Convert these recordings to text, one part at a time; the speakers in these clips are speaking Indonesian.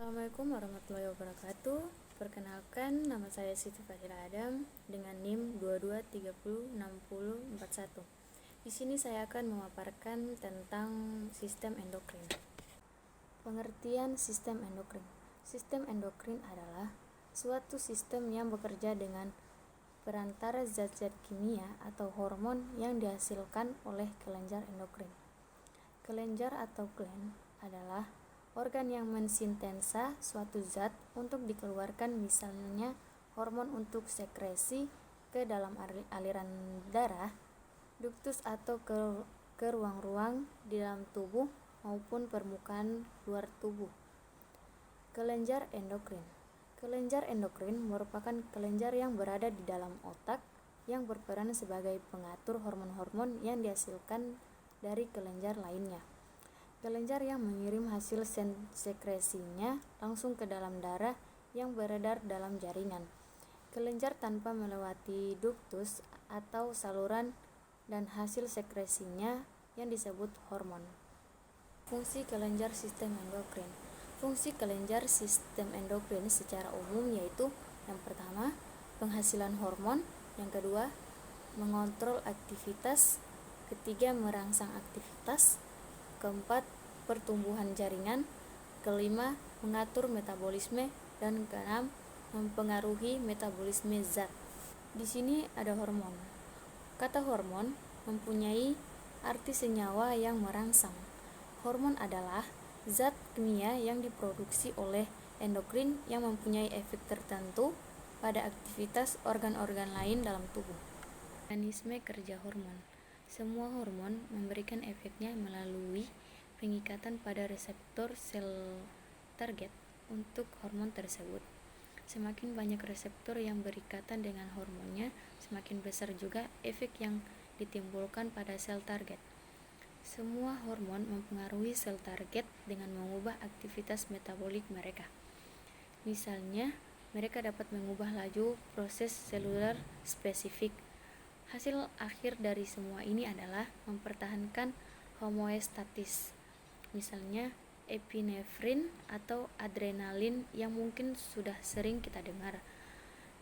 Assalamualaikum warahmatullahi wabarakatuh. Perkenalkan, nama saya Siti Fadila Adam dengan NIM 22306041. Di sini saya akan memaparkan tentang sistem endokrin. Pengertian sistem endokrin. Sistem endokrin adalah suatu sistem yang bekerja dengan perantara zat-zat kimia atau hormon yang dihasilkan oleh kelenjar endokrin. Kelenjar atau gland adalah organ yang mensintesa suatu zat untuk dikeluarkan, misalnya hormon untuk sekresi ke dalam aliran darah, duktus atau ke ruang-ruang di dalam tubuh maupun permukaan luar tubuh. Kelenjar endokrin. Kelenjar endokrin merupakan kelenjar yang berada di dalam otak yang berperan sebagai pengatur hormon-hormon yang dihasilkan dari kelenjar lainnya. Kelenjar yang mengirim hasil sekresinya langsung ke dalam darah yang beredar dalam jaringan. Kelenjar tanpa melewati duktus atau saluran dan hasil sekresinya yang disebut hormon. Fungsi kelenjar sistem endokrin. Fungsi kelenjar sistem endokrin secara umum yaitu yang pertama, penghasilan hormon, yang kedua, mengontrol aktivitas, ketiga, merangsang aktivitas, keempat, pertumbuhan jaringan, kelima, mengatur metabolisme, dan keenam, mempengaruhi metabolisme zat. Di sini ada hormon. Kata hormon mempunyai arti senyawa yang merangsang. Hormon adalah zat kimia yang diproduksi oleh endokrin yang mempunyai efek tertentu pada aktivitas organ-organ lain dalam tubuh. Mekanisme kerja hormon. Semua hormon memberikan efeknya melalui pengikatan pada reseptor sel target untuk hormon tersebut. Semakin banyak reseptor yang berikatan dengan hormonnya, semakin besar juga efek yang ditimbulkan pada sel target. Semua hormon mempengaruhi sel target dengan mengubah aktivitas metabolik mereka. Misalnya, mereka dapat mengubah laju proses seluler spesifik. Hasil akhir dari semua ini adalah mempertahankan homeostatis. Misalnya, epinefrin atau adrenalin yang mungkin sudah sering kita dengar,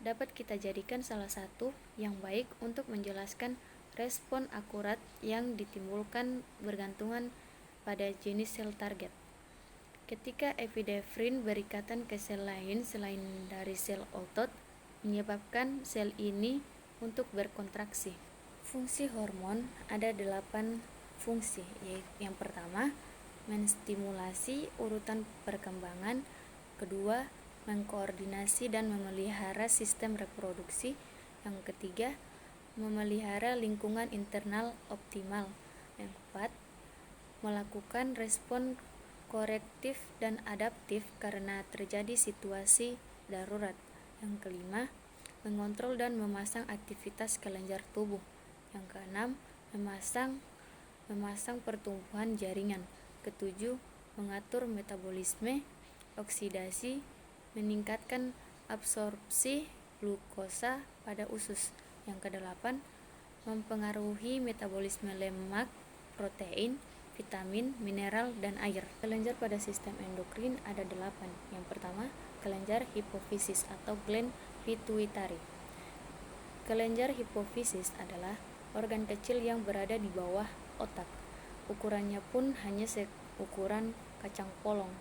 dapat kita jadikan salah satu yang baik untuk menjelaskan respon akurat yang ditimbulkan bergantungan pada jenis sel target. Ketika epinefrin berikatan ke sel lain selain dari sel otot, menyebabkan sel ini untuk berkontraksi. Fungsi hormon ada 8 fungsi, yaitu yang pertama, menstimulasi urutan perkembangan, kedua, mengkoordinasi dan memelihara sistem reproduksi, yang ketiga, memelihara lingkungan internal optimal, yang keempat, melakukan respon korektif dan adaptif karena terjadi situasi darurat, yang kelima, mengontrol dan memasang aktivitas kelenjar tubuh, yang keenam, memasang pertumbuhan jaringan, ketujuh, mengatur metabolisme, oksidasi, meningkatkan absorpsi glukosa pada usus, yang kedelapan, mempengaruhi metabolisme lemak, protein, vitamin, mineral, dan air. Kelenjar pada sistem endokrin ada 8. Yang pertama, kelenjar hipofisis atau gland pituitary. Kelenjar hipofisis adalah organ kecil yang berada di bawah otak. Ukurannya pun hanya seukuran kacang polong.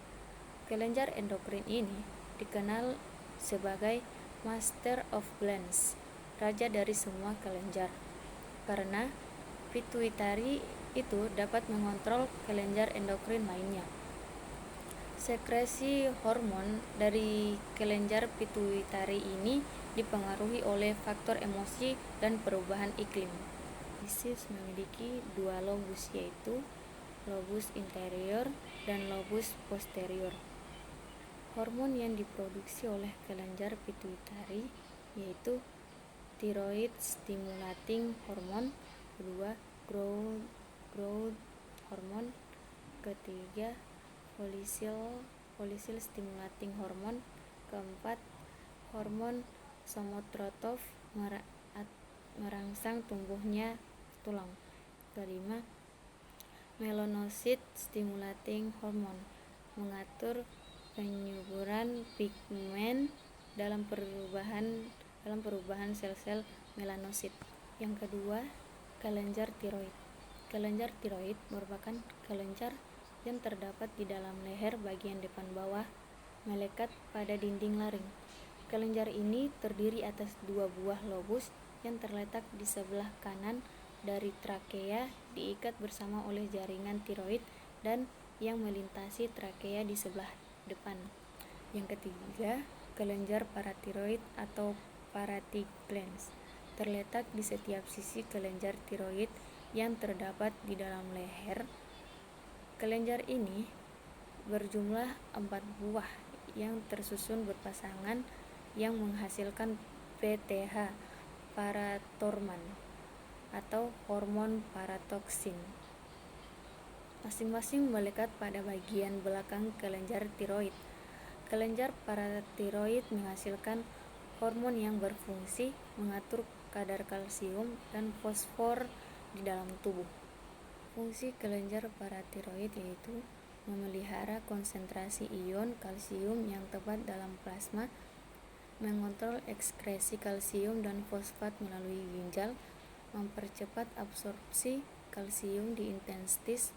Kelenjar endokrin ini dikenal sebagai Master of Glands, raja dari semua kelenjar, karena pituitary itu dapat mengontrol kelenjar endokrin lainnya. Sekresi hormon dari kelenjar pituitary ini dipengaruhi oleh faktor emosi dan perubahan iklim. Fisis memiliki 2 lobus, yaitu lobus interior dan lobus posterior. Hormon yang diproduksi oleh kelenjar pituitary yaitu thyroid stimulating hormone, kedua growth hormone, ketiga follicle stimulating hormone, keempat hormon somatotroph merangsang tumbuhnya tulang, kelima melanocyte stimulating hormone mengatur penyuburan pigmen dalam perubahan sel-sel melanosit. Yang kedua, kelenjar tiroid. Kelenjar tiroid merupakan kelenjar yang terdapat di dalam leher bagian depan bawah, melekat pada dinding laring. Kelenjar ini terdiri atas 2 buah lobus yang terletak di sebelah kanan dari trakea, diikat bersama oleh jaringan tiroid dan yang melintasi trakea di sebelah depan. Yang ketiga, kelenjar paratiroid atau parotid glands terletak di setiap sisi kelenjar tiroid yang terdapat di dalam leher. Kelenjar ini berjumlah 4 buah yang tersusun berpasangan yang menghasilkan PTH, parathormon atau hormon paratoksin. Masing-masing melekat pada bagian belakang kelenjar tiroid. Kelenjar paratiroid menghasilkan hormon yang berfungsi mengatur kadar kalsium dan fosfor di dalam tubuh. Fungsi kelenjar paratiroid yaitu memelihara konsentrasi ion kalsium yang tepat dalam plasma, mengontrol ekskresi kalsium dan fosfat melalui ginjal, mempercepat absorpsi kalsium di intestis.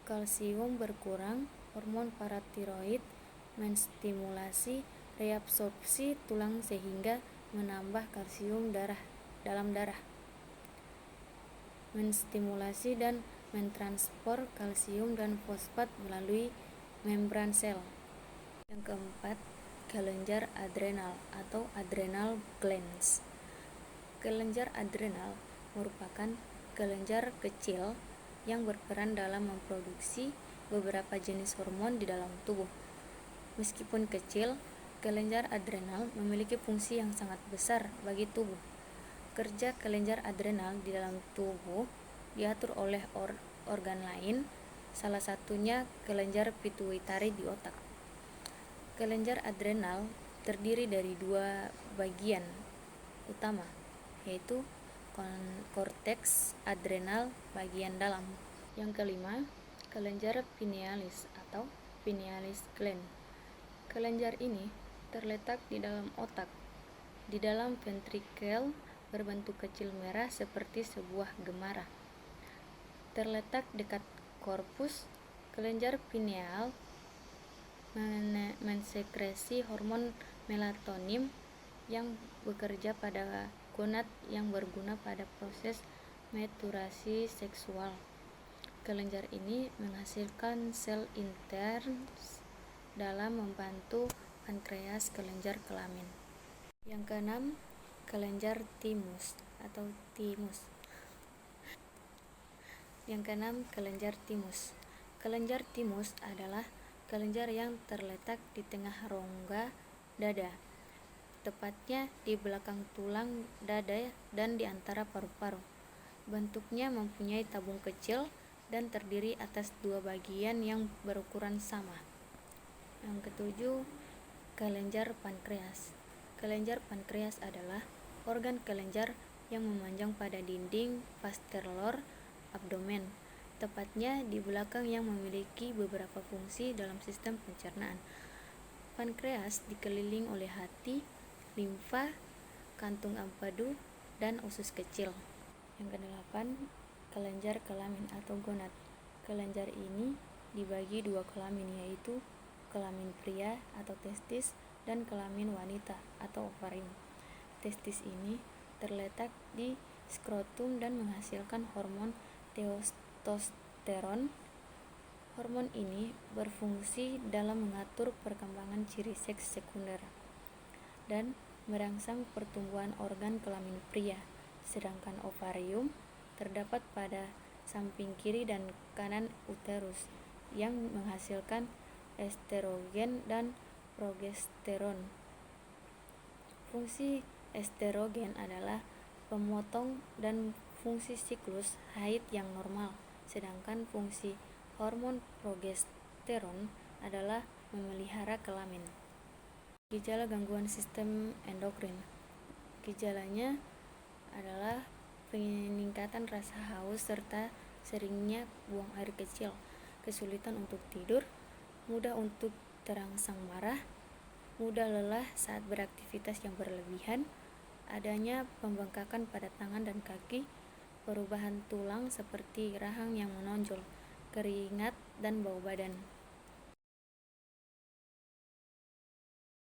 Kalsium berkurang, hormon paratiroid menstimulasi reabsorpsi tulang sehingga menambah kalsium dalam darah, menstimulasi dan mentransport kalsium dan fosfat melalui membran sel. Yang keempat, kelenjar adrenal atau adrenal glands. Kelenjar adrenal merupakan kelenjar kecil yang berperan dalam memproduksi beberapa jenis hormon di dalam tubuh. Meskipun kecil, kelenjar adrenal memiliki fungsi yang sangat besar bagi tubuh. Kerja kelenjar adrenal di dalam tubuh diatur oleh organ lain, salah satunya kelenjar pituitari di otak. Kelenjar adrenal terdiri dari 2 bagian utama, yaitu korteks adrenal bagian dalam. Yang kelima, kelenjar pinealis atau pinealis gland. Kelenjar ini terletak di dalam otak, di dalam ventrikel berbentuk kecil merah seperti sebuah gemara. Terletak dekat korpus, kelenjar pineal mensekresi hormon melatonin yang bekerja pada gonad yang berguna pada proses maturasi seksual. Kelenjar ini menghasilkan sel intern dalam membantu pankreas kelenjar kelamin. Yang keenam, kelenjar timus atau timus. Yang keenam, kelenjar timus. Kelenjar timus adalah kelenjar yang terletak di tengah rongga dada, tepatnya di belakang tulang dada dan di antara paru-paru. Bentuknya mempunyai tabung kecil dan terdiri atas 2 bagian yang berukuran sama. Yang ketujuh, kelenjar pankreas. Kelenjar pankreas adalah organ kelenjar yang memanjang pada dinding posterior abdomen, tepatnya di belakang, yang memiliki beberapa fungsi dalam sistem pencernaan. Pankreas dikelilingi oleh hati, limfa, kantung empedu, dan usus kecil. Yang kedelapan, kelenjar kelamin atau gonad. Kelenjar ini dibagi 2 kelamin, yaitu kelamin pria atau testis dan kelamin wanita atau ovarium. Testis ini terletak di skrotum dan menghasilkan hormon testosteron. Hormon ini berfungsi dalam mengatur perkembangan ciri seks sekunder dan merangsang pertumbuhan organ kelamin pria, sedangkan ovarium terdapat pada samping kiri dan kanan uterus yang menghasilkan estrogen dan progesteron. Fungsi estrogen adalah pemotong dan fungsi siklus haid yang normal, sedangkan fungsi hormon progesteron adalah memelihara kelamin. Gejala gangguan sistem endokrin. Gejalanya adalah peningkatan rasa haus serta seringnya buang air kecil, kesulitan untuk tidur, mudah untuk terangsang marah, mudah lelah saat beraktivitas yang berlebihan, adanya pembengkakan pada tangan dan kaki, perubahan tulang seperti rahang yang menonjol, keringat, dan bau badan.